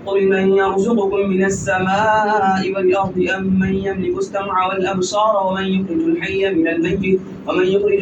قل من يرزقكم من السماء والأرض أم من يملك السمع والأبصار ومن يخرج الحي من الميت ويخرج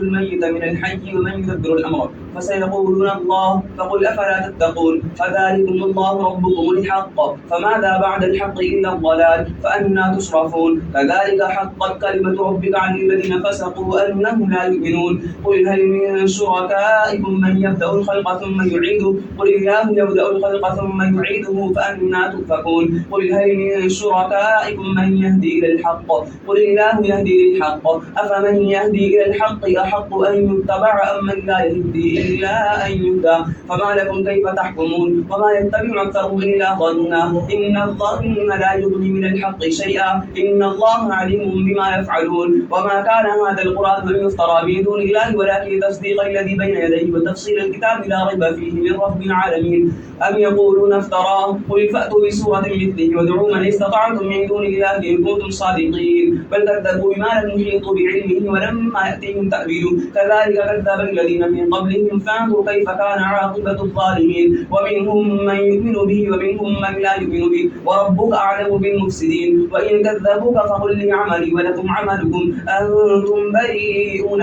الميت من الحي ومن يدبر الأمر فسيقولون الله فقل أفلا تتقون فذلكم الله ربكم الحق فماذا بعد الحق إلا الضلال فأنى تصرفون كذلك حقت كلمة ربك عن الذين فسقوا أنهم لا يؤمنون قل هل من شركائكم من يبدأ الخلق ثم يعيده قل الله يبدأ الخلق ثم يعيده فأنى تؤفكون قل هل من شركائكم من يهدي إلى الحق قل الله يهدي للحق أفمن يهدي إلى الحق أحق أن يتبع أم من لا يهدي إلا أن يهدى فما لكم كيف تحكمون وما يتبع أكثرهم إلا ظنا إن الظن لا يغني من الحق شيئا إن الله عليم بما يفعلون وما كان هذا القرآن أن يفترى من دون الله ولكن تصديق الذي بين يديه وتفصيل الكتاب لا ريب فيه من رب العالمين أم يقولون افتراه قل فأتوا بسورة مثله وادعوا من استطعتم من دون الله إن كنتم صادقين بل كذبوا بما لم يحيطوا بعلمه ولما يأتيهم تأويله كذلك كذب الذين من قبلهم فانظروا كيف كان عاقبة الظالمين ومنهم من يؤمن به ومنهم من لا يؤمن به وربك أعلم بالمفسدين وإن كذبوك فقل لي عملي ولكم عملكم أنتم بريئون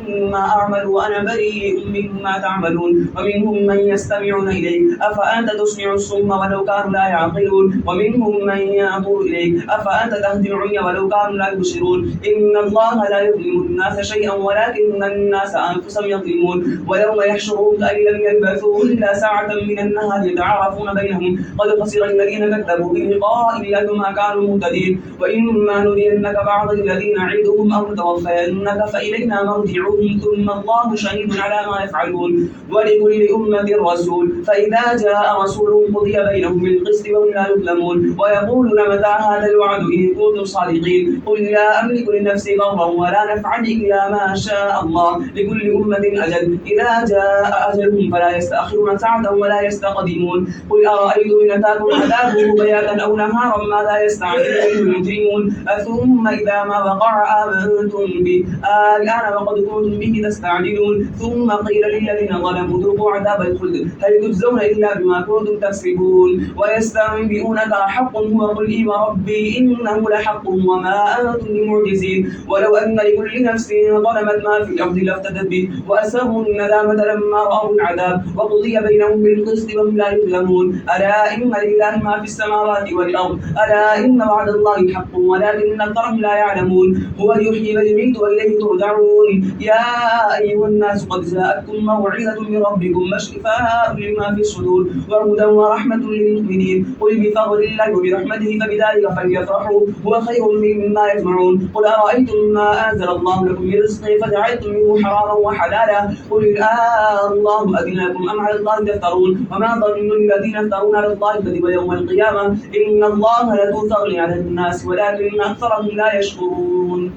مما أعمل وأنا بريء مما تعملون ومنهم من يستمعون إليك أفأنت تسمع الصم ولو كانوا لا يعقلون ومنهم من ينظر إليك أفأنت تهدي العمي ولو كانوا لا يبصرون إن الله لا يظلم الناس شيئا ولكن الناس أنفسهم يظلمون ويوم يحشرهم كأن لم يلبثوا إلا ساعة من النهار يتعارفون بينهم قد خسر الذين كذبوا بلقاء الله وما كانوا مهتدين وإما نرينك بعض الذين نعدهم أو نتوفينك فإلينا مرجعهم ثم الله شهيد على ما يفعلون ولكل أمة رسول فإذا جاء رسولهم قضي بينهم بالقسط وهم لا يظلمون ويقولون متى هذا الوعد إن كنتم صادقين قل لا أملك لنفسي ضرا ولا نفعا إلا ما شاء الله لكل أمة أجل إذا جاء أجلهم فلا يستأخرون ساعة ولا يستقدمون قل أرأيتم إن أتاكم عذابه بياتا أو نهارا ماذا يستعجل المجرمون ثم إذا ما وقع آمنتم به الآن وقد كنتم به تستعجلون ثم قيل للذين ظلموا ذوقوا عذاب الخلد هل تجزون إلا بما كنتم تكسبون ويستنبئونك أحق هو قل إي وربي إنه لحق وما أنتم بمعجزين ولو أن لكل نفس ظلمت ما في الأرض لافتدت به وأسروا الندامة لما رأوا العذاب وقضي بينهم بالقسط وهم لا يظلمون ألا إن لله ما في السماوات والأرض ألا إن وعد الله حق ولكن أكثرهم لا يعلمون هو يحيي ويميت وإليه ترجعون يا أيها الناس قد جاءتكم موعظة من ربكم وشفاء لما في الصدور وهدى ورحمة للمؤمنين قل بفضل الله وبرحمته فبذلك فليفرحوا هو خير مما يجمعون قل أرأيتم ما أنزل الله لكم من رزق فجعلتم منه حراما وحلالا قل الله أذن لكم أم على الله تفترون وما ظن الذين يفترون على الله الكذب يوم القيامة إن الله لذو فضل على الناس ولكن أكثرهم لا يشكرون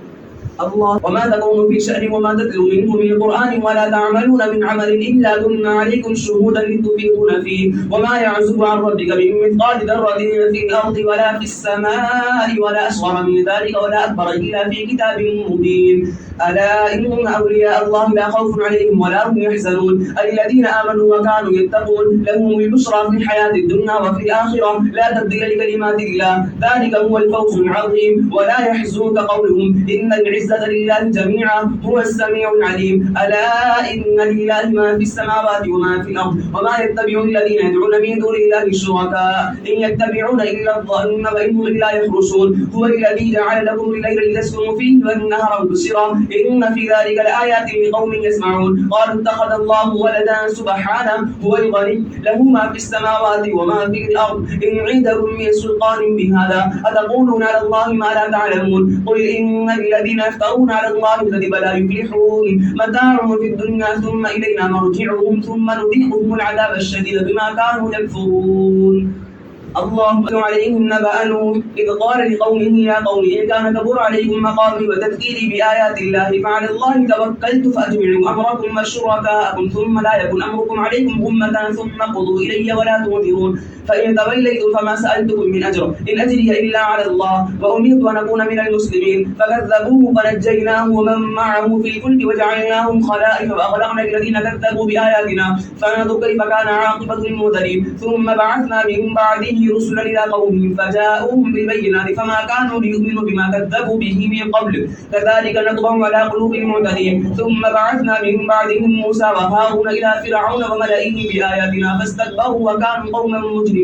الله وما تكون في شأن وما تتلو منه من قرآن ولا تعملون من عمل إلا كنا عليكم شهودا لتفيضون فيه وما يعزب عن ربك من مثقال ذرة في الأرض ولا في السماء ولا أصغر من ذلك ولا أكبر إلا في كتاب مبين ألا إن أولياء الله لا خوف عليهم ولا هم يحزنون الذين آمنوا وكانوا يتقون لهم البشرى في الحياة الدنيا وفي الآخرة لا تبديل لكلمات الله ذلك هو الفوز العظيم ولا يحزنك قولهم إن العزة لله جميعا هو السميع العليم ألا إن لله ما في السماوات وما في الأرض وما يتبع الذين يدعون من دون الله شركاء إن يتبعون إلا الظن وإنهم إلا يخرصون هو الذي جعل لكم الليل لتسكنوا فيه والنهار مبصرا إن في ذلك لآيات لقوم يسمعون قالوا اتخذ الله ولدا سبحانه هو الغني له ما في السماوات وما في الأرض إن عندكم من سلطان بهذا أتقولون على الله ما لا تعلمون قل إن الذين يفترون على الله الكذب لا يفلحون متاع في الدنيا ثم إلينا مرجعهم ثم نذيقهم العذاب الشديد بما كانوا يكفرون اللهم اتل عليهم نبأ نوح إذ قال لقومه يا قوم إن كان كبر عليكم مقامي وتذكيري بآيات الله فعلى الله توكلت فأجمعوا أمركم وشركاءكم ثم لا يكن أمركم عليكم غمة ثم قضوا إلي ولا تنظرون فإن توليتم فما سألتكم من أجر إن أجري إلا على الله وأمرت أن أكون من المسلمين فكذبوه فنجيناه ومن معه في الفلك وجعلناهم خلائف وأغرقنا الذين كذبوا بآياتنا فانظر كيف كان عاقبة المنذرين ثم بعثنا من بعده رسلا إلى قومهم فجاءوهم بالبينات فما كانوا ليؤمنوا بما كذبوا به من قبل كذلك نطبع على قلوب المعتدين ثم بعثنا من بعدهم موسى وهارون إلى فرعون وملئه بآياتنا فاستكبروا وكانوا قوما مجرمين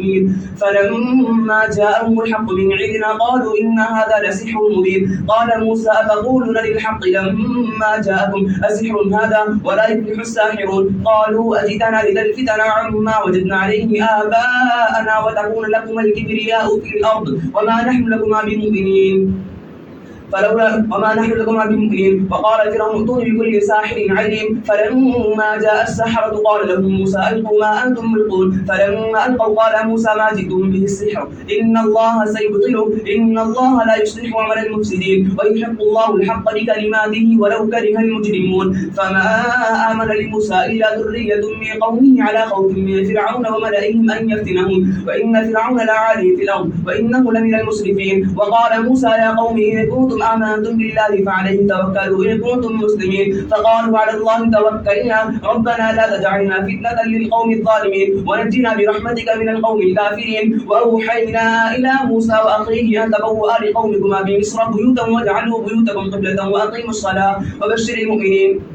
فلما جاءهم الحق من عندنا قالوا إن هذا لسحر مبين قال موسى أتقولون للحق لما جاءكم أسحر هذا ولا يفلح الساحرون قالوا أجئتنا لتلفتنا عما وجدنا عليه آباءنا وتكون لكم الكبرياء في الأرض وما نحن لكما بمؤمنين وما نحن لكما بمؤمنين وقال فرعون ائتوني بكل ساحر عليم فلما جاء السحرة قال لهم موسى ألقوا ما أنتم ملقون فلما ألقوا قال موسى ما جئتم به السحر إن الله سيبطله إن الله لا يصلح عمل المفسدين ويحق الله الحق بكلماته ولو كره المجرمون فما آمن لموسى إلا ذرية من قومه على خوف من فرعون وملئهم أن يفتنهم وإن فرعون لعالي في الأرض وإنه لمن المسرفين وقال موسى يا قوم إن كنتم آمنتم بالله فعليه توكلوا إن كنتم مسلمين فقالوا على الله توكلنا ربنا لا تجعلنا فتنة للقوم الظالمين ونجنا برحمتك من القوم الكافرين وأوحينا إلى موسى وأخيه أن تبوأ لقومكما بمصر بيوتا واجعلوا بيوتكم قبلة وأقيموا الصلاة وبشر المؤمنين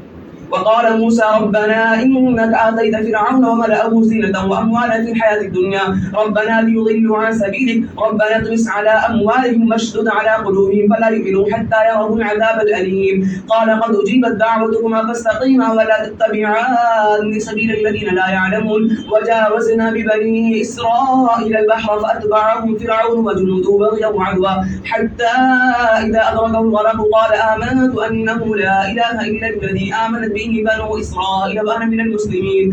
وقال موسى ربنا إنك آتيت فرعون وملأه زينة وأموالا في الحياة الدنيا ربنا ليضلوا عن سبيلك ربنا اطمس على أموالهم واشدد على قلوبهم فلا يؤمنوا حتى يروا العذاب الأليم قال قد أجيبت دعوتكما فاستقيما ولا تتبعان سبيل الذين لا يعلمون وجاوزنا ببني إسرائيل البحر فأتبعهم فرعون وجنوده بغيا وعدوا حتى إذا أدركه الغرق قال آمنت أنه لا إله إلا الذي آمنت به بنو إسرائيل وأنا من المسلمين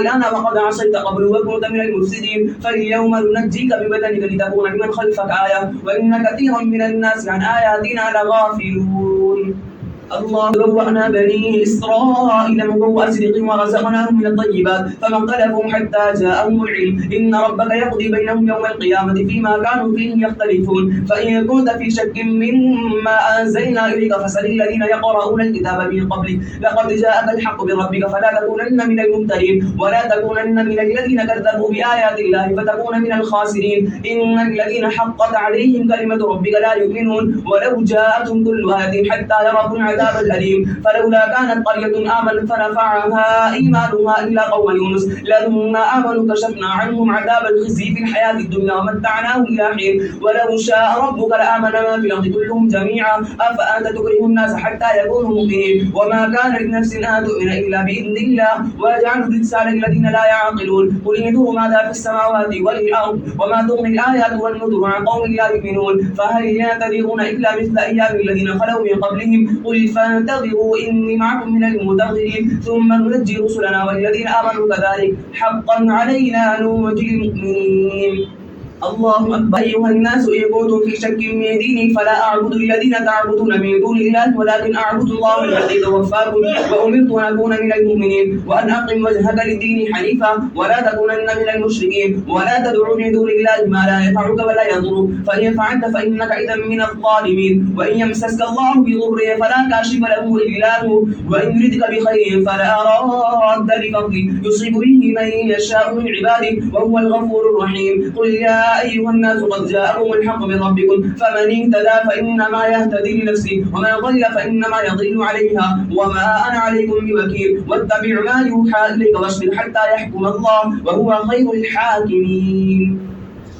الآن وقد عصيت قبل وكنت من المفسدين فاليوم ننجيك ببدنك لتكون لمن خلفك آية وإن كثيرا من الناس عن آياتنا لغافلون الله بوأنا بني إسرائيل مبوأ صدق ورزقناهم من الطيبات فما اختلفوا حتى جاءهم العلم إن ربك يقضي بينهم يوم القيامة فيما كانوا فيه يختلفون فإن كنت في شك مما أنزلنا إليك فسل الذين يقرؤون الكتاب من قبلك لقد جاءك الحق من ربك فلا تكونن من الممترين ولا تكونن من الذين كذبوا بآيات الله فتكون من الخاسرين إن الذين حقت عليهم كلمة ربك لا يؤمنون ولو جاءتهم كل آية حتى يروا العذاب الأليم فلولا كانت قرية آمنت فنفعها إيمانها إلا قوم يونس لما آمنوا كشفنا عنهم عذاب الخزي في الحياة الدنيا ومتعناهم إلى حين ولو شاء ربك لآمن ما في الأرض كلهم جميعا أفأنت تكره الناس حتى يكونوا مؤمنين وما كان لنفس أن تؤمن إلا بإذن الله ويجعل الرجس على الذين لا يعقلون قل انظروا ماذا في السماوات والأرض وما تغني الآيات والنذر عن قوم لا يؤمنون فهل ينتظرون إلا مثل أيام الذين خلوا من قبلهم قل فانتظروا إني معكم من المنتظرين ثم ننجي رسلنا والذين آمنوا كذلك حقا علينا ننجي المؤمنين الله أكبر أيها الناس إن كنتم في شك من ديني فلا أعبد الذين تعبدون من دون الله ولكن أعبد الله الذي توفاكم وأمرت أن أكون من المؤمنين وأن أقم وجهك للدين حنيفا ولا تكونن من المشركين ولا تدع من دون الله ما لا ينفعك ولا يضرك فإن فعلت فإنك إذا من الظالمين وإن يمسسك الله بضر فلا كاشف له إلا هو وإن يردك بخير فلا راد لفضله يصيب به من يشاء من عباده وهو الغفور الرحيم قل يا أيها الناس قد جاءكم الحق من ربكم فمن اهتدى فإنما يهتدي لنفسه ومن ضل فإنما يضل عليها وما أنا عليكم بوكيل واتبع ما يوحى إليك واصبر حتى يحكم الله وهو خير الحاكمين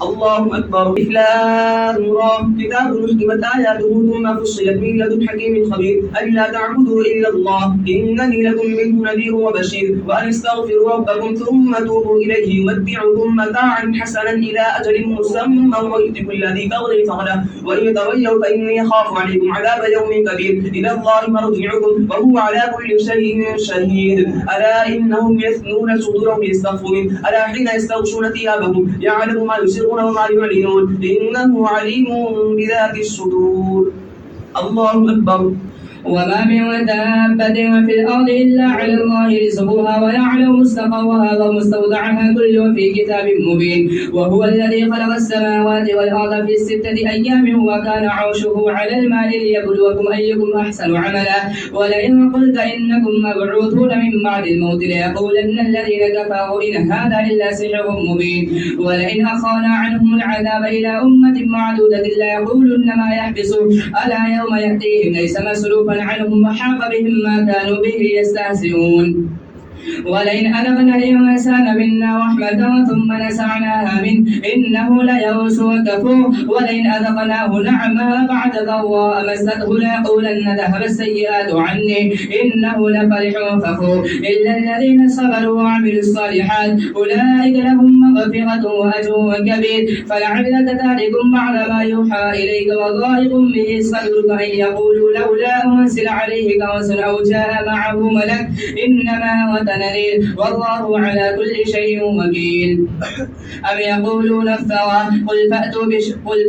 الله أكبر إفلام را كتاب محكمت آياته ثم فصلت من لدن حكيم خبير ألا تعبدوا إلا الله إنني لكم منه نذير وبشير وأن استغفروا ربكم ثم توبوا إليه يمتعكم متاعا حسنا إلى أجل مسمى ويؤتي كل ذي فضل فضله وإن يتولوا فإني أخاف عليكم عذاب يوم كبير إلى الله مرجعكم وهو على كل شيء شهيد ألا إنهم يثنون صدورهم يستغفرون ألا حين يستغشون ثيابهم يعلم ما يسر يسرون وما يعلنون إنه عليم بذات الصدور. الله أكبر. وما من دابة في الأرض إلا على الله رزقها ويعلم مستقرها ومستودعها كل في كتاب مبين. وهو الذي خلق السماوات والأرض في 6 أيام وكان عرشه على الماء ليبلوكم أيكم أحسن عملا. ولئن قلت إنكم مبعوثون من بعد الموت ليقولن الذين كفروا إن هذا إلا سحر مبين. ولئن أخرنا عنهم العذاب إلى أمة معدودة ليقولن ما يحبسه ألا يوم يأتيهم ليس مسلوبا عنهم وحاق بهم ما كانوا به يستهزئون. ولئن أذقنا الإنسان منا رحمة ثم نزعناها منه إنه ليئوس كفور. ولئن أذقناه نعما بعد ضراء مسته ليقولن ذهب السيئات عني إنه لفرح فخور. إلا الذين صبروا وعملوا الصالحات أولئك لهم مغفرة وأجر كبير. فلعلك تارك بعض ما يوحى إليك وضائق به صدرك أن يقولوا لولا أنزل عليه كنز أو جاء معه ملك إنما نذير والله على كل شيء وكيل. أم يقولون افترى قل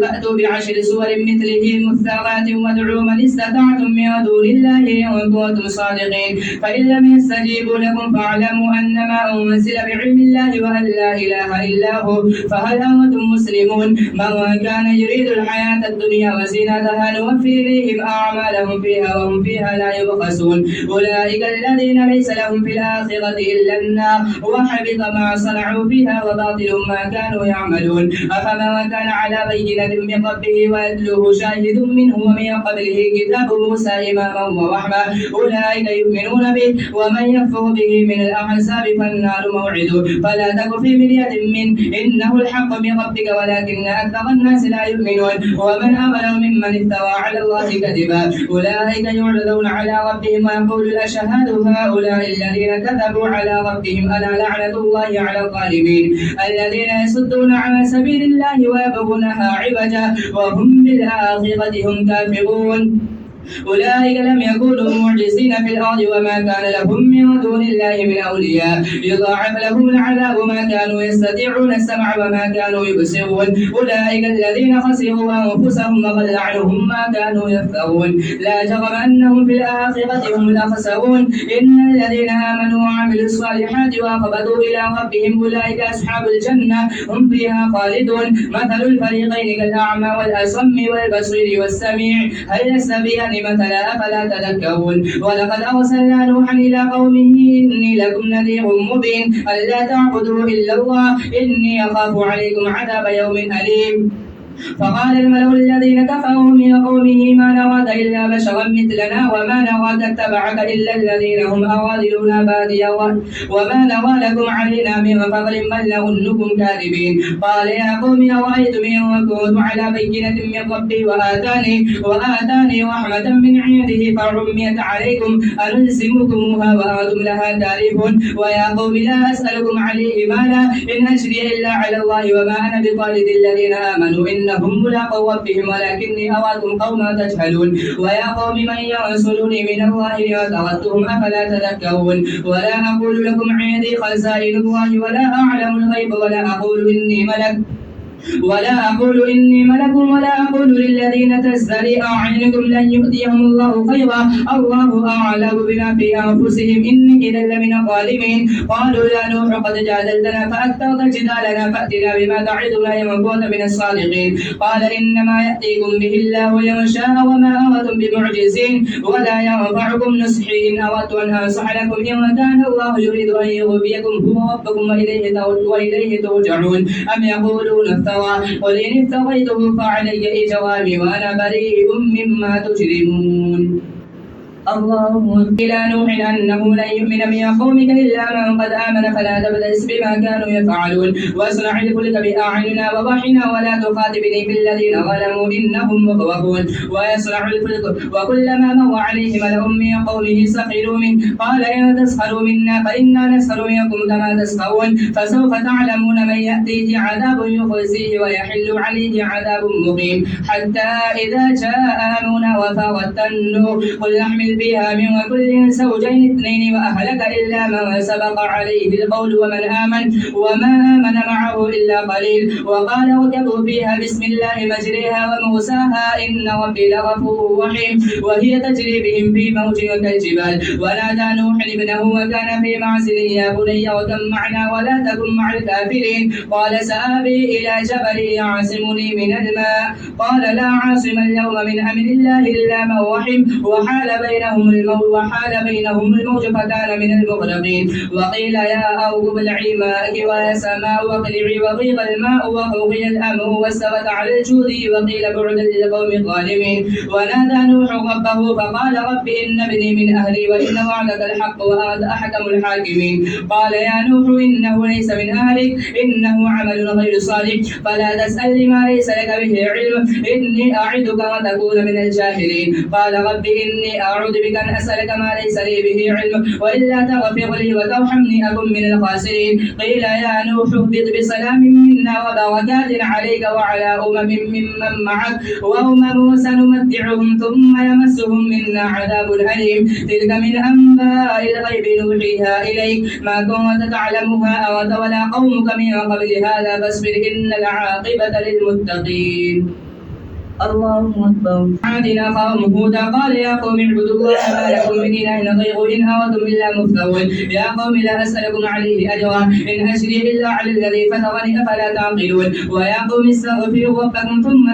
فأتوا بعشر سور مثله مثبات وادعوا من استطعتم من دون الله إن كنتم صادقين. فإن لم يستجيبوا لكم فاعلموا أنما أنزل بعلم الله وأن لا إله إلا هو فهل أنتم مسلمون. من كان يريد الحياة الدنيا وزينتها نوفي إليهم أعمالهم فيها وهم فيها لا يبخسون. أولئك الذين ليس لهم في الآخرة إلا النار وحبط ما صنعوا فيها وباطل ما كانوا يعملون. أفمن كان على بينة من ربه ويتلوه شاهد منه ومن قبله كتاب موسى إماما ورحمة أولئك يؤمنون به ومن يكفر به من الأحزاب فالنار موعده فلا تك في مرية منه إنه الحق من ربك ولكن أكثر الناس لا يؤمنون. ومن أظلم ممن افترى على الله كذبا أولئك يعرضون على ربهم ويقول الأشهاد هؤلاء الذين كذبوا على ربهم ألا لعنة الله على الظالمين الذين يصدون عن سبيل الله ويبغونها عوجا وهم بالآخرة هم كافرون. أولئك لم يكونوا معجزين في الأرض وما كان لهم من دون الله من أولياء يضاعف لهم العذاب ما كانوا يستطيعون السمع وما كانوا يبصرون. أولئك الذين خسروا أنفسهم وضل عنهم ما كانوا يفترون. لا جرم أنهم في الآخرة هم الأخسرون. إن الذين آمنوا وعملوا الصالحات وأقبلوا إلى ربهم أولئك أصحاب الجنة هم فيها خالدون. مثل الفريقين كالأعمى والأصم والبصير والسميع هل يستويان مثلا أفلا تذكرون. ولقد أرسلنا نوحا إلى قومه إني لكم نذير مبين ألا تعبدوا إلا الله إني أخاف عليكم عذاب يوم أليم. فقال الملأ الذين كفروا من قومه ما نراك إلا بشرا مثلنا وما نراك اتبعك إلا الذين هم أراذلنا بادي وما نرى لكم علينا من فضل بل نظنكم كاذبين. قال يا قوم أرأيتم إن كنت على بينة من ربي وآتاني رحمة من عنده فعميت عليكم أنلزمكموها وأنتم لها كارهون. ويا قوم لا أسألكم عليه مالا إن أجري إلا على الله وما أنا بطارد الذين آمنوا إنهم ملاقو ربهم ولكني أراكم قوما تجهلون. ويا قوم من ينصرني من الله إن تردتهم أفلا تذكرون. ولا أقول لكم عندي خزائن الله ولا أعلم الغيب ولا أقول إني ملك ولا أقول للذين تزدري أعينكم لن يؤتيهم الله خيرا الله أعلم بما في أنفسهم إني إذا لمن الظالمين. قالوا يا نوح قد جادلتنا فأكثرت جدالنا فأتنا بما تعدنا إن كنت من الصادقين. قال إنما يأتيكم به الله إن شاء وما أردتم بمعجزين ولا ينفعكم نصحي إن أردت أن أنصح لكم إن كان الله يريد أن يغويكم هو ربكم وإليه ترجعون. أم يقولون قل إن افتريته فعلي إجرامي وأنا بريء مما تجرمون. الله إلى نوح أنه لن يؤمن من قومك إلا من قد آمن فلا تبتئس بما كانوا يفعلون. واصنع الفلك بأعيننا ووحينا ولا تخاطبني في الذين ظلموا إنهم مغرقون. ويصنع الفلك وكلما مر عليه ملأ من قومه سخروا منه قال إن تسخروا منا فإنا نسخر منكم كما تسخرون. فسوف تعلمون من يأتيه عذاب يخزيه ويحل عليه عذاب مقيم. حتى إذا جاء أمرنا وفارت النور قل نحمل فيها من كل زوجين اثنين وأهلك إلا من سبق عليه القول وما آمن معه إلا قليل. وقال اركبوا فيها بسم الله مجريها ومرساها إن ربي لغفور رحيم. وهي تجري بهم في موج كالجبال. ونادى نوح ابنه وكان في معزل يا بني اركب معنا ولا تكن مع الكافرين. قال سآوي إلى جبل يعصمني من الماء. قال لا عاصم اليوم من أمر الله إلا من رحم. وحال بينهم الموج فكان من المغرقين. وقيل يا أرض ابلعي ماءك ويا سماء واقلعي وغيض الماء وقضي الأمر واستوت على الجود. وقيل بعدا للقوم الظالمين. ونادى نوح ربه فقال رب إن ابني من أهلي وإن وعدك الحق وأنت أحكم الحاكمين. قال يا نوح إنه ليس من أهلك إنه عمل غير صالح فلا تسأل لما ليس لك به علم إني أعدك أن تكون من الجاهلين. قال رب إني أعوذ بك أن أسألك ما ليس لي به علم وإلا تغفر لي وترحمني أكن من الخاسرين. قيل يا نوح اهبط بسلام منا وبركات عليك وعلى ممن معك وأمم سنمتعهم ثم يمسهم منا عذاب أليم. تلك من أنباء الغيب نوحيها إليك ما كنت تعلمها أنت ولا قومك من قبل هذا فاصبر إن العاقبة للمتقين. الله أكبر. عادنا قوم هودا قال يا قوم اعبدوا الله ما لكم من إله غيره إن أنتم إلا مفترون. يا قوم لا أسألكم عليه أجرا إن أجري إلا على الذي فطرني أفلا تعقلون. ويا قوم استغفروا ربكم ثم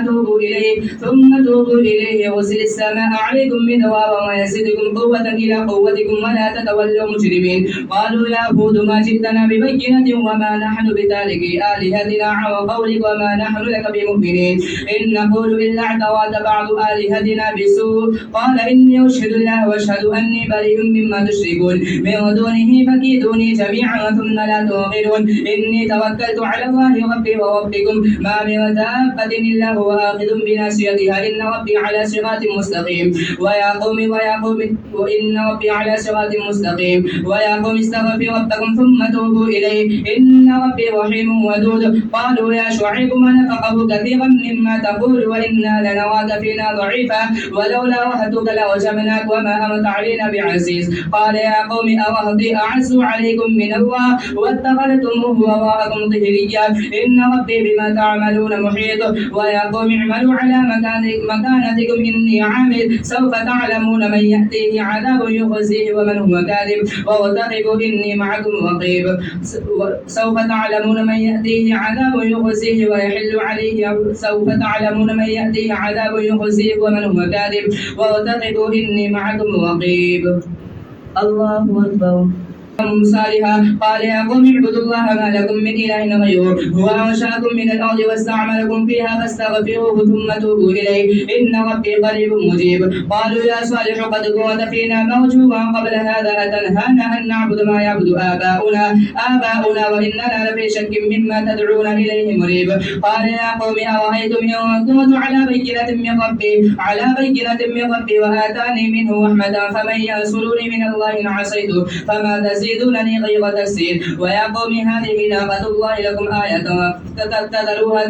توبوا إليه يرسل السماء عليكم مدرارا ويزدكم قوة إلى قوتكم ولا تتولوا مجرمين. قالوا يا هود ما جئتنا ببينة وما نحن بتاركي آلهتنا عن قولك وما نحن لك بمؤمنين إن نقول إلا اعتراك بعض آلهتنا بسوء. قال إني أشهد الله وأشهد أني بريء مما تشركون من دونه فكيدوني جميعا ثم لا تنظرون. إني توكلت على الله ربي وربكم ما من دابة إلا هو آخذ بناصيتها إن ربي على صراط مستقيم. ويا قوم وإن ربي على صراط مستقيم. ويا قوم استغفروا ربكم ثم توبوا إليه إن ربي رحيم ودود. قالوا يا شعيب ما نفقه كثيرا مما تقول وإنا لنراك فينا ضعيفا ولولا رهتك لرجمناك وما أنت علينا بعزيز. قال يا قوم أرهطي أعز عليكم من الله واتخذتموه وراءكم ظهريا إن ربي بما تعملون محيط. ويا قوم اعملوا على مكانتكم إني عامل سوف تعلمون من يأتيه عذاب يخزيه ومن هو كاذب وارتقبوا إني معكم رقيب. سوف تعلمون من يأتيه عذاب يخزيه ويحل عليه سوف تعلمون من يأتيه عذاب يخزيه ومن هو كاذب وارتقبوا إني معكم رقيب. الله أكبر. صالحا قال يا قوم اعبدوا الله ما لكم من إله غيره هو أنشأكم من الأرض واستعملكم فيها فاستغفروه ثم توبوا إليه إن ربي قريب مجيب. قالوا يا صالح قد كنت فينا مرجوا قبل هذا أتنهانا أن نعبد ما يعبد آباؤنا وإننا لفي شك مما تدعون إليه مريب. قال يا قوم أرأيتم إن كنت على بينة من ربي وآتاني منه رحمة فمن ينصرني من الله إن عصيته فما تزيدونني غير تفسير. ويا قوم هذه ناقة الله لكم آية فذروها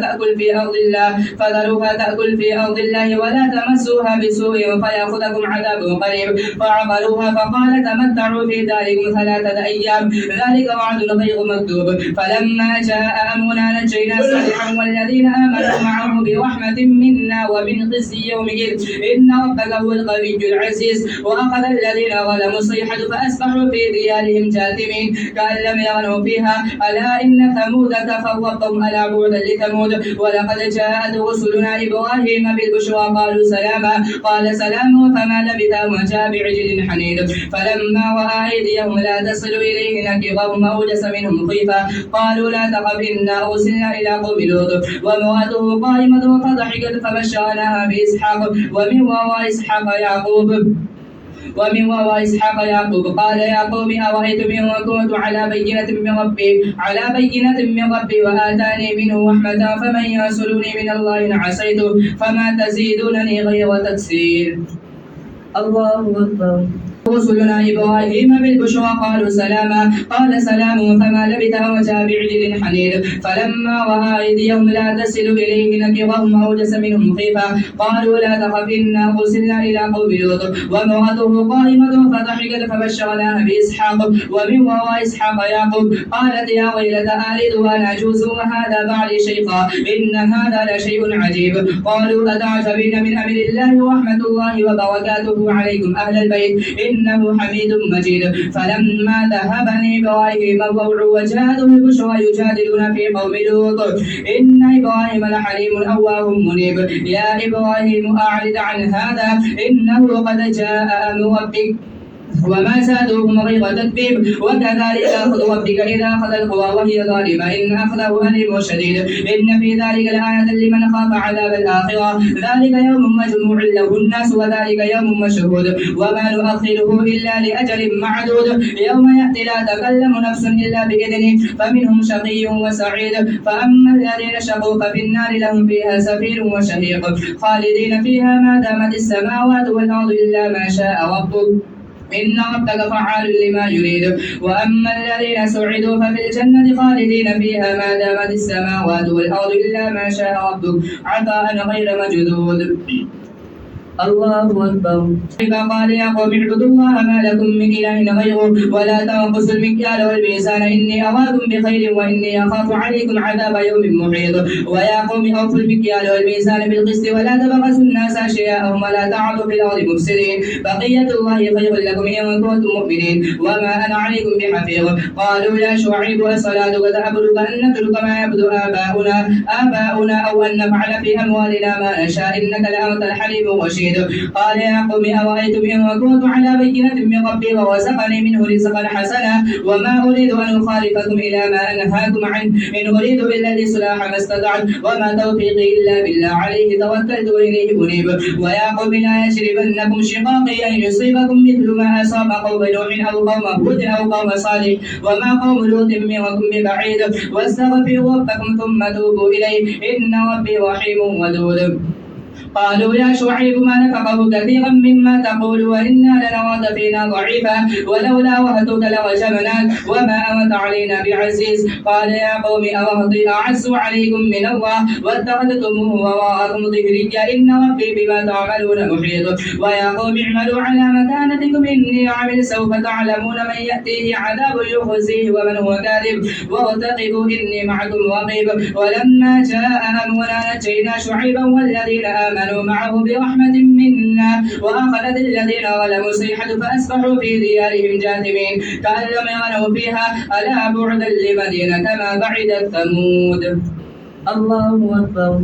تأكل في أرض الله ولا تمسوها بسوء فيأخذكم عذاب قريب. فعقروها فقال تمتعوا في داركم 3 أيام ذلك وعد غير مكتوب. فلما جاء أمرنا نجينا صالحا والذين آمنوا معه برحمة منا ومن خزي يومئذ إن ربك هو القوي العزيز. وأخذ الذين ظلموا الصيحة فأصبحوا في ديارهم جاثمين كأن لم يغنوا فيها ألا إن ثمود كفروا ربهم ألا بعدا لثمود. ولقد جاءت رسلنا إبراهيم بالبشرى قالوا سلاما قال سلام فما لبث أن جاء بعجل حنيذ. فلما رأى أيديهم لا تصل إليه نكرهم أوجس منهم خيفة قالوا لا تخف إنا أرسلنا إلى قوم لوط وامرأته قائمة فضحكت فبشرناها بإسحاق ومن وراء إسحاق يعقوب. قال يا قوم أرأيتم إن كنت على بينة من ربي وآتاني منه رحمة فمن ينصرني من الله إن عصيته فما تزيدونني غير تكسير. الله أكبر. رسلنا إبراهيم بالبشرى قالوا سلاما قال سلام فما لبث أن جاء بعجل حنيذ فلما رأى أيديهم لا تصل إليه نكرهم أوجس منهم خيفة قالوا لا تخف إنا أرسلنا إلى قوم لوط وامرأته قائمة فضحكت فبشرناها بإسحاق ومن وراء إسحاق يعقوب قالت يا ويلتى ألد وأنا عجوز وهذا بعلي شيخا إن هذا لشيء عجيب قالوا أتعجبين من أمر الله ورحمة الله وبركاته عليكم أهل البيت إنه حميد مجيد فلما ذهب إبراهيم الروع وجاءته البشرى يجادلنا في قوم لوط إن إبراهيم لحليم أواه منيب يا إبراهيم أعرض عن هذا إنه قد جاء أمر ربك وما زادوهم غير تتبيب وكذلك أخذ ربك إذا أخذ القرى وهي ظالمة إن أخذه أليم شديد إن في ذلك لآية لمن خاف عذاب الآخرة ذلك يوم مجموع له الناس وذلك يوم مشهود وما نؤخره إلا لأجل معدود يوم يأتي لا تكلم نفس إلا بإذنه فمنهم شقي وسعيد فأما الذين شقوا ففي النار لهم فيها زفير وشهيق خالدين فيها ما دامت السماوات والأرض إلا ما شاء ربك إن ربك فعال لما يريد وأما الذين سعدوا ففي الجنة خالدين فيها ما دامت السماوات والأرض إلا ما شاء ربك عطاء غير مجدود الله أكبر قال يا قوم اعبدوا الله ما لكم من إله غيره ولا تنقصوا المكيال والميزان إني أراكم بخير وإني أخاف عليكم عذاب يوم محيط ويا قوم أوفوا المكيال والميزان بالقسط ولا تبخسوا الناس أشياءهم ولا تعثوا في الأرض مفسدين بقية الله خير لكم إن كنتم مؤمنين وما أنا عليكم بحفيظ قالوا يا شعيب أصلاتك تأمرك أن نترك ما يعبد آباؤنا أو أن نفعل في أموالنا ما نشاء إنك لأنت الحليم الرشيد قال يا قوم أرأيتم إن كنت على بينة من ربي ورزقني منه رزقا حسنا وما أريد أن أخالفكم إلى ما أنهاكم عنه إن أريد إلا الإصلاح ما استطعت وما توفيقي إلا بالله عليه توكلت وإليه أنيب ويا قوم لا يجرمنكم شقاقي أن يصيبكم مثل ما أصاب قوم نوح أو قوم هود أو قوم صالح وما قوم لوط منكم ببعيد واستغفروا ربكم ثم توبوا إليه إن ربي رحيم ودود قالوا يا شعيب ما نفقه كثيرا مما تقول وإنا لنراك فينا ضعيفا ولولا وهتك لرجمناك وما أنت علينا بعزيز قال يا قوم أرهطي أعز عليكم من الله واتخذتموه وراءكم ظهريا إن ربي بما تعملون محيط ويا قوم اعملوا على مكانتكم إني عامل سوف تعلمون من يأتيه عذاب يخزيه ومن هو كاذب وارتقبوا إني معكم رقيب ولما جاء أمرنا نجينا شعيبا والذين آمنوا معه برحمة منا وأخذت الذين ظلموا الصيحة فأصبحوا في ديارهم جاثمين كأن لم يغنوا فيها ألا بعدا لمدينة كما بعدت ثمود الله أكبر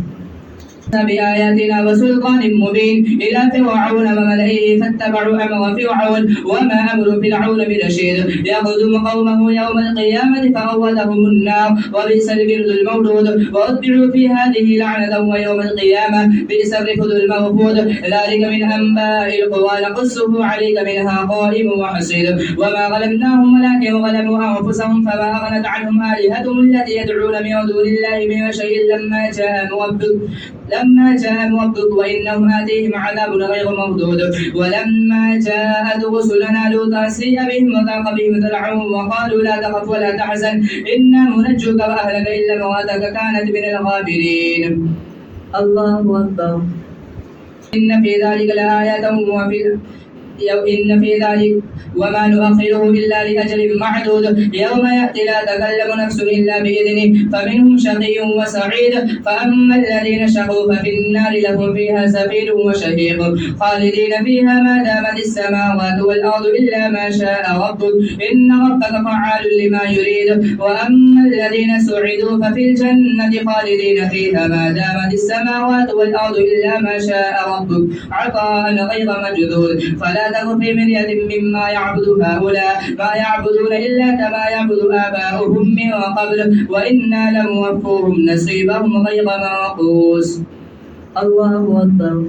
بآياتنا وسلطان مبين إلى فرعون وملئه فاتبعوا أمر فرعون وما أمر فرعون برشيد يقدم قومه يوم القيامة فأوتهم النار وبئس الورد المورود وأتبعوا في هذه لعنة ويوم القيامة بئس الرفد المرفود ذلك من أنباء القرى نقصه عليك منها قائم وحصيد وما ظلمناهم ولكن ظلموا أنفسهم فما أغنت عنهم آلهتهم التي يدعون من دون الله من شيء لما جاء ربك وإنهم آتيهم عذاب غير مردود ولما جاءت رسلنا لوطا سيء بهم وضاق بهم ذرعا وقالوا لا تخف ولا تحزن إنا منجوك وأهلك إلا امرأتك كانت من الغابرين الله أكبر إن في ذلك لآية إن في ذلك وما نؤخره إلا لأجل معدود يوم يأتي لا تكلم نفس إلا بإذنه فمنهم شقي وسعيد فأما الذين شقوا ففي النار لهم فيها زفير وشهيق خالدين فيها ما دامت السماوات والأرض إلا ما شاء ربك إن ربك فعال لما يريد وأما الذين سعدوا ففي الجنة خالدين فيها ما دامت السماوات والأرض إلا ما شاء ربك عطاء غير مجدود فلا تك في مرية مما يعبد هؤلاء ما يعبدون إلا كما يعبد آباؤهم من قبل وإنا لموفوهم نصيبهم غير منقوص الله أكبر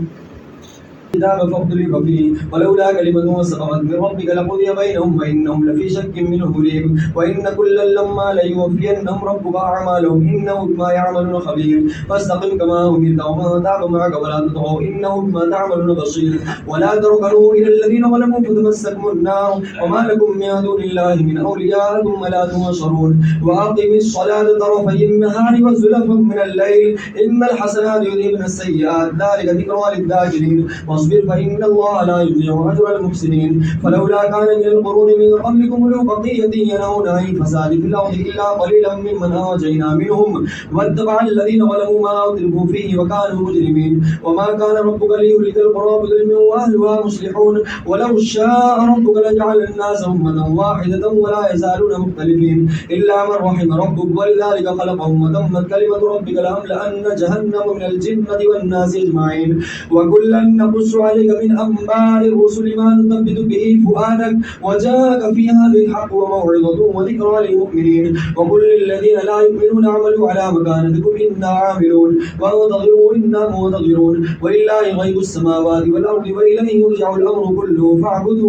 الكتاب فاختلف فيه ولولا كلمة سبقت من ربك لقضي بينهم وإنهم لفي شك منه مريب وإن كلا لما ليوفينهم ربك أعمالهم إنه بما يعملون خبير فاستقم كما أمرت ومن تاب معك ولا تطغوا إنه بما تعملون بصير ولا تركنوا إلى الذين ظلموا فتمسكم النار وما لكم من دون الله من أولياء ثم لا تنصرون وأقم الصلاة طرفي النهار وزلفا من الليل إن الحسنات يذهبن السيئات ذلك ذكرى للذاكرين واصبر فإن الله لا يضيع أجر المحسنين فلولا كان من القرون من قبلكم أولو بقية ينهون عن الفساد في الأرض إلا قليلا ممن أنجينا منهم واتبع الذين ظلموا ما أترفوا فيه وكانوا مجرمين وما كان ربك ليهلك القرى بظلم وأهلها مصلحون ولو شاء ربك لجعل الناس أمة واحدة ولا يزالون مختلفين إلا من رحم ربك ولذلك خلقهم وتمت كلمة ربك لأملأن جهنم من الجنة والناس أجمعين وكلا نقص عليك من أنباء الرسل ما نثبت به فؤادك وجاءك في هذا الحق وموعظة وذكرى للمؤمنين وقل للذين لا يؤمنون اعملوا على مكانتكم إنا عاملون وانتظروا إنا منتظرون ولله غيب السماوات والأرض وإليه يرجع الأمر كله فاعبده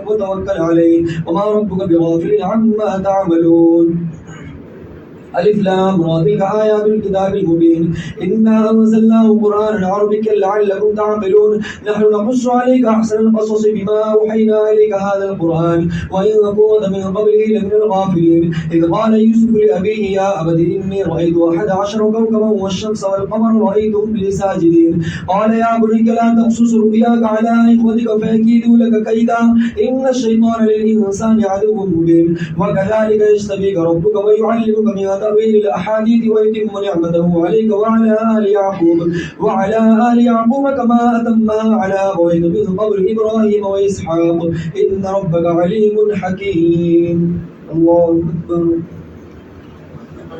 وتوكل عليه وما ربك بغافل عما تعملون ألف لام را تلك آيات الكتاب المبين إنا أنزلناه قرآنا عربيا لعلكم تعقلون نحن نقص عليك أحسن القصص بما أوحينا إليك هذا القرآن وإن كنت من قبله لمن الغافلين إذ قال يوسف لأبيه يا أبت إني رأيت 11 كوكبا والشمس والقمر رأيتهم لي ساجدين قال يا بني لا تقصص رؤياك على إخوتك فيكيدوا لك كيدا إن الشيطان للإنسان عدو مبين وكذلك يجتبيك ربك ويعلمك من تأويل الأحاديث ويتم نعمته عليك وعلى آل يعقوب كما أتمها على أبويك من قبل إبراهيم وإسحاق إن ربك عليم حكيم الله أكبر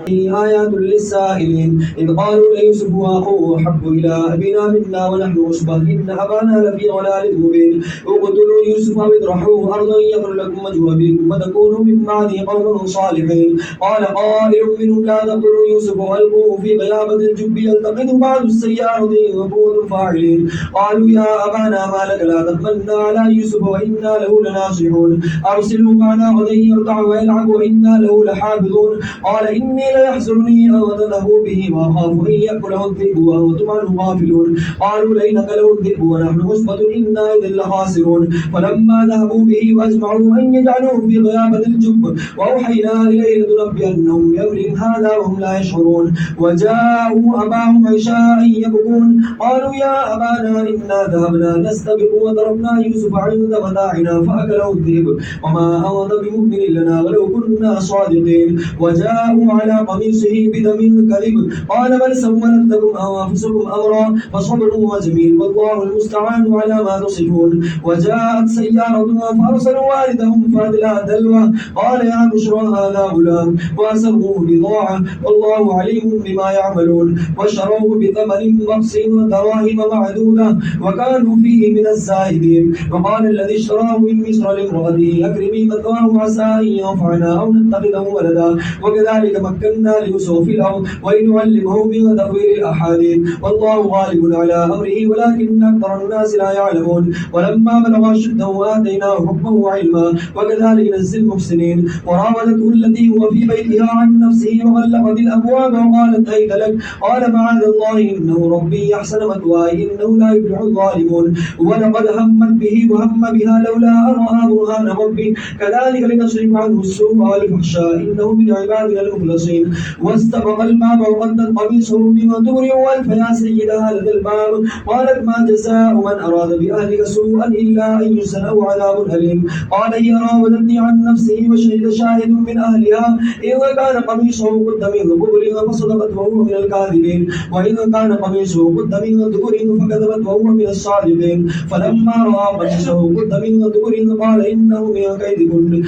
آيات للسائلين إذ قالوا ليوسف وأخوه أحب إلى أبينا منا ونحن عصبة إن أبانا لفي ضلال مبين اقتلوا يوسف أو اطرحوه أرضا يخل لكم وجه أبيكم وتكونوا من بعده قوما صالحين قال قائل منهم لا تقتلوا يوسف وألقوه في غيابة الجب يلتقطه بعض السيارة إن كنتم فاعلين قالوا يا أبانا ما لك لا تأمنا على يوسف وإنا له لناصحون أرسله معنا غدا يرتع ويلعب وإنا له لحافظون قال إني لا يحزنني أن تذهبوا به وأخاف أن يأكله الذئب وأنتم عنه غافلون قالوا لئن أكله الذئب ونحن عصبة إنا إذا لخاسرون فلما ذهبوا به وأجمعوا أن يجعلوه في غيابة الجب وأوحينا إليه لتنبئنهم بأمرهم هذا وهم لا يشعرون وجاءوا أباهم عشاء يبكون قالوا يا أبانا إنا ذهبنا نستبق وتركنا يوسف عند متاعنا فأكله الذئب وما أنت بمؤمن لنا ولو كنا صادقين وجاءوا على قميصه بدم كذب قال بل سولت لكم أنفسكم أمرا فصبر وجميل والله المستعان على ما تصفون وجاءت سيارة فأرسلوا والدهم فأدلى دلوه قال يا بشرى هذا غلام وأسروه بضاعة والله عليم بما يعملون وشروه بثمن بخس ودراهم معدودة وكانوا فيه من الزاهدين وقال الذي اشتراه من مصر لامرأته أكرمي مثواه عسى أن ينفعنا أو نتخذه ولدا وكذلك مكنا ليوسف في الأرض ولنعلمه من تأويل الأحاديث والله غالب على أمره ولكن أكثر الناس لا يعلمون ولما بلغ أشده آتيناه حكما وعلما وكذلك نجزي المحسنين وراودته التي هو في بيتها عن نفسه وغلقت الأبواب وقالت هيت لك قال معاذ الله إنه ربي أحسن مثواي إنه لا يفلح الظالمون ولقد همت به وهم بها لولا أن رأى برهان ربي كذلك لنصرف عنه السوء والفحشاء إنه من عبادنا المخلصين واستبق الباب وقدت قميصه من دبر والف يا سيدها لدى الباب قالت ما جزاء من أراد بأهلك سوءا إلا أن يسأل أو عذاب أليم قال هي راودتني عن نفسه وشهد شاهد من أهلها إذا كان قميصه قد من دبر فصدقت وهو من الكاذبين وإذا كان قميصه قد من دبر فكذبت وهو من الصادقين فلما رأى قميصه قد من دبر قال إنه من كيدكن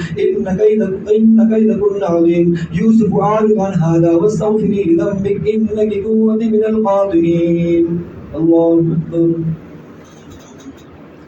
إن كيدكن عظيم يوسف أعرض عن هذا واستغفري لذنبك إنك كنت من الخاطئين الله أكبر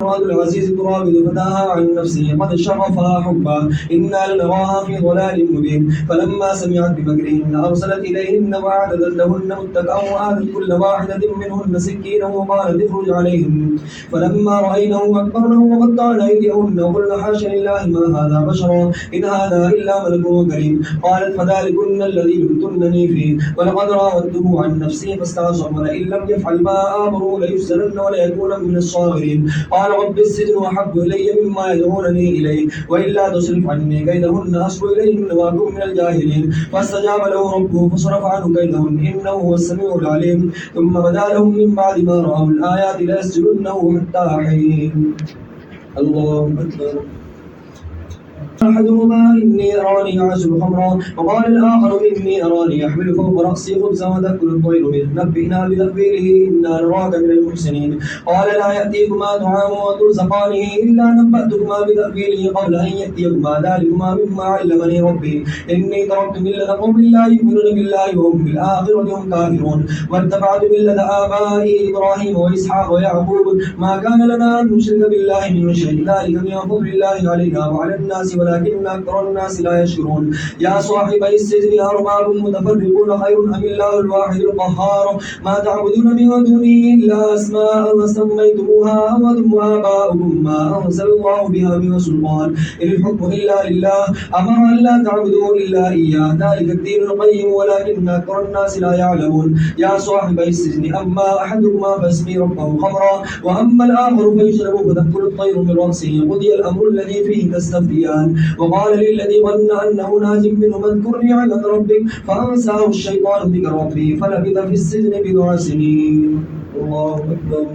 امرأة العزيز تراود فتاها عن نفسه قد شغفها حبا إنا لنراها في ضلال مبين فلما سمعت بمكرهن أرسلت إليهن وأعتدت لهن متكئا وآتت كل واحدة منهن سكينا وقالت اخرج عليهن فلما رأينه أكبرنه وقطعن أيديهن وقلن حاشا لله ما هذا بشرا إن هذا إلا ملك كريم قالت فذلكن الذي لمتنني فيه ولقد راودته عن نفسه فاستعصم ولئن لم يفعل ما آمره ليسجنن وليكون من الصاغرين قال رب السجن أحب إلي مما يدعونني إليه وإلا تصرف عني كيدهن أصب إليهن وأكن من الجاهلين فاستجاب له ربه فصرف عنه كيدهن إنه هو السميع العليم ثم بدا لهم من بعد ما رأوا الآيات ليسجننه حتى حين الله أكبر أحدهما إني أراني أعصر خمرا وقال الآخر إني أراني أحمل فوق رأسي خبزا وتأكل الطير منه نبئنا بتأويله إنا نراك من المحسنين قال لا يأتيكما طعام وترزقانه إلا نبأتكما بتأويله قبل أن يأتيكما ذلكما مما علمني ربي إني تركت ملة قوم لا يؤمنون بالله وهم بالآخرة هم كافرون واتبعت ملة آبائي إبراهيم وإسحاق ويعقوب ما كان لنا أن نشرك بالله من شيء ذلك من فضل الله علينا وعلى الناس ولكن أكثر الناس لا يشكرون يا صاحبي السجن أرباب متفرقون خير أم الله الواحد القهار ما تعبدون من دونه إلا أسماء سميتموها أنتم آباؤكم ما أنزل الله بها من سلطان إن الحكم إلا لله أمر أن لا تعبدوا إلا إياه ذلك الدين القيم ولكن أكثر الناس لا يعلمون يا صاحبي السجن أما أحدكما فيسقي ربه خمرا وأما الآخر فيشرب فتأكل الطير من رأسه قضي الأمر الذي فيه تستفتيان وقال للذي ظن أنه ناج منه اذكر نعمة ربك فأنساه الشيطان ذكر ربه فلبث في السجن بضع سنين الله أكبر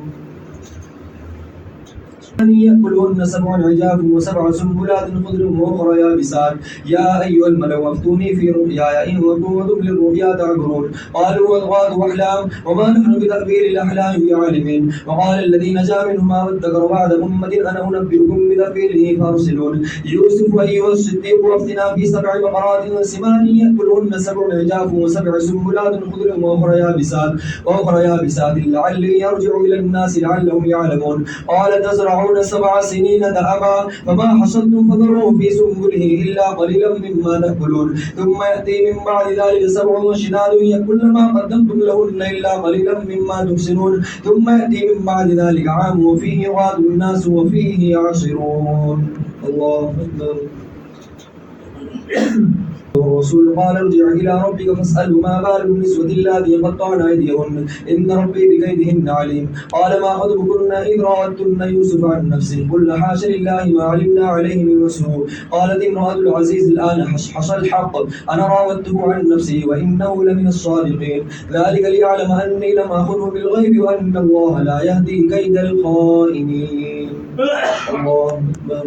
يأكلهن سبع عجاف وسبع سنبلات خضر وأخرى يابسات يا أيها الملأ أفتوني في رؤياي إن كنتم للرؤيا تعبرون قالوا أضغاث أحلام وما نحن بتأويل الأحلام بعالمين وقال الذي نجا منهما وادكر بعد أمة أنا أنبئكم بتأويله فأرسلون يوسف أيها الصديق وافتنا في سبع بقرات سمان يأكلهن سبع عجاف وسبع سنبلات خضر وأخرى يابسات لعلي يرجع إلى الناس لعلهم يعلمون قال تزرعون 7 سنين دأبا فما حصدتم فذروه في سنبله إلا قليلا مما تأكلون ثم يأتي من بعد ذلك 7 شداد يأكل ما قدمتم لهن إلا قليلا مما تحسنون ثم يأتي من بعد ذلك عام وفيه يغاث الناس وفيه يعصرون الله أكبر الرسول قال ارجع إلى ربك فاسأله ما بال النسوة اللاتي قطعن أيديهن إن ربي بكيدهن عليم قال ما خطبكن إذ راودتن يوسف عن نفسه قلنا حاشا لله ما علمنا عليه من سوء قالت امرأة العزيز الآن حصحص الحق أنا راودته عن نفسه وإنه لمن الصادقين ذلك ليعلم أني لم أخنه بالغيب وأن الله لا يهدي كيد الخائنين الله أكبر